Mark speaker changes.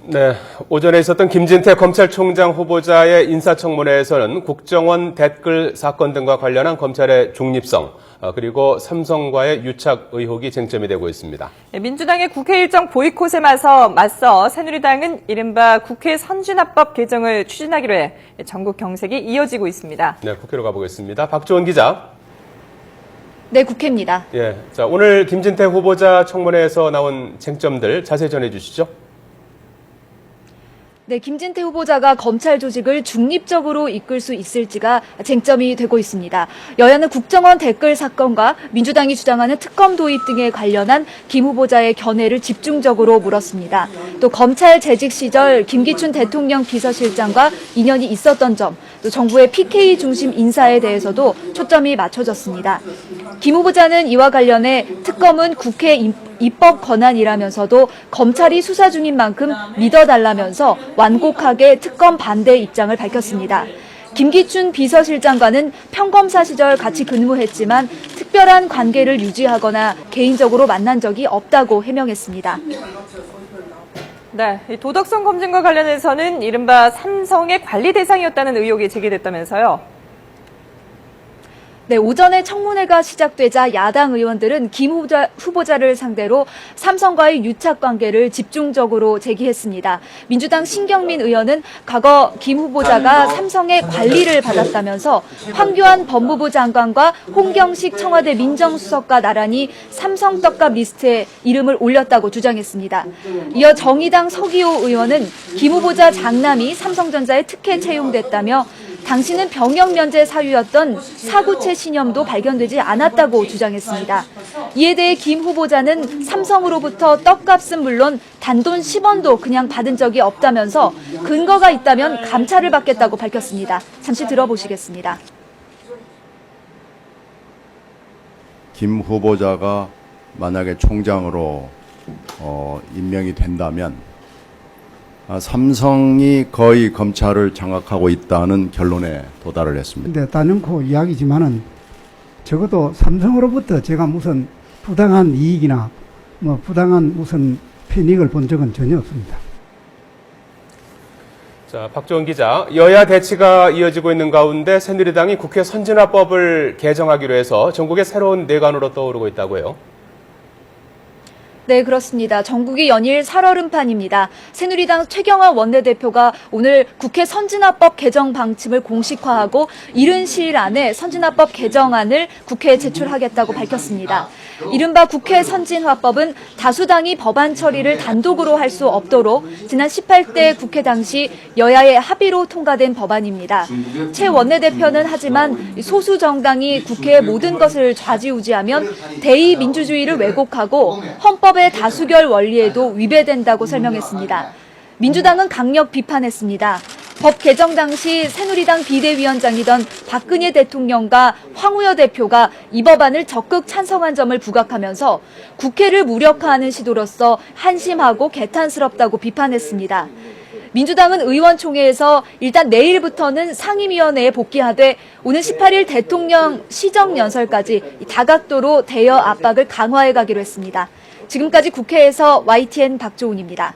Speaker 1: 네, 오전에 있었던 김진태 검찰총장 후보자의 인사청문회에서는 국정원 댓글 사건 등과 관련한 검찰의 중립성, 그리고 삼성과의 유착 의혹이 쟁점이 되고 있습니다.
Speaker 2: 민주당의 국회 일정 보이콧에 맞서 새누리당은 이른바 국회 선진화법 개정을 추진하기로 해 전국 경색이 이어지고 있습니다.
Speaker 1: 네, 국회로 가보겠습니다. 박주원 기자.
Speaker 3: 네, 국회입니다.
Speaker 1: 예, 자, 오늘 김진태 후보자 청문회에서 나온 쟁점들 자세히 전해주시죠.
Speaker 3: 네, 김진태 후보자가 검찰 조직을 중립적으로 이끌 수 있을지가 쟁점이 되고 있습니다. 여야는 국정원 댓글 사건과 민주당이 주장하는 특검 도입 등에 관련한 김 후보자의 견해를 집중적으로 물었습니다. 또 검찰 재직 시절 김기춘 대통령 비서실장과 인연이 있었던 점, 또 정부의 PK 중심 인사에 대해서도 초점이 맞춰졌습니다. 김 후보자는 이와 관련해 특검은 국회 입법 권한이라면서도 검찰이 수사 중인 만큼 믿어달라면서 완곡하게 특검 반대 입장을 밝혔습니다. 김기춘 비서실장과는 평검사 시절 같이 근무했지만 특별한 관계를 유지하거나 개인적으로 만난 적이 없다고 해명했습니다.
Speaker 2: 네, 도덕성 검증과 관련해서는 이른바 삼성의 관리 대상이었다는 의혹이 제기됐다면서요.
Speaker 3: 네, 오전에 청문회가 시작되자 야당 의원들은 김 후보자를 상대로 삼성과의 유착 관계를 집중적으로 제기했습니다. 민주당 신경민 의원은 과거 김 후보자가 삼성의 관리를 받았다면서 황교안 법무부 장관과 홍경식 청와대 민정수석과 나란히 삼성 떡값 리스트에 이름을 올렸다고 주장했습니다. 이어 정의당 서기호 의원은 김 후보자 장남이 삼성전자에 특혜 채용됐다며 당시는 병역 면제 사유였던 사구체 신념도 발견되지 않았다고 주장했습니다. 이에 대해 김 후보자는 삼성으로부터 떡값은 물론 단돈 10원도 그냥 받은 적이 없다면서 근거가 있다면 감찰을 받겠다고 밝혔습니다. 잠시 들어보시겠습니다.
Speaker 4: 김 후보자가 만약에 총장으로 임명이 된다면 삼성이 거의 검찰을 장악하고 있다는 결론에 도달을 했습니다.
Speaker 5: 근데 따놓고 이야기지만은 적어도 삼성으로부터 제가 무슨 부당한 이익이나 부당한 무슨 편익을 본 적은 전혀 없습니다.
Speaker 1: 자, 박주원 기자, 여야 대치가 이어지고 있는 가운데 새누리당이 국회 선진화법을 개정하기로 해서 전국의 새로운 내관으로 떠오르고 있다고요.
Speaker 3: 네, 그렇습니다. 전국이 연일 살얼음판입니다. 새누리당 최경환 원내대표가 오늘 국회 선진화법 개정 방침을 공식화하고 이른 시일 안에 선진화법 개정안을 국회에 제출하겠다고 밝혔습니다. 이른바 국회 선진화법은 다수당이 법안 처리를 단독으로 할 수 없도록 지난 18대 국회 당시 여야의 합의로 통과된 법안입니다. 최 원내대표는 하지만 소수 정당이 국회의 모든 것을 좌지우지하면 대의 민주주의를 왜곡하고 헌법의 다수결 원리에도 위배된다고 설명했습니다. 민주당은 강력 비판했습니다. 법 개정 당시 새누리당 비대위원장이던 박근혜 대통령과 황우여 대표가 이 법안을 적극 찬성한 점을 부각하면서 국회를 무력화하는 시도로서 한심하고 개탄스럽다고 비판했습니다. 민주당은 의원총회에서 일단 내일부터는 상임위원회에 복귀하되 오는 18일 대통령 시정연설까지 다각도로 대여 압박을 강화해 가기로 했습니다. 지금까지 국회에서 YTN 박조은입니다.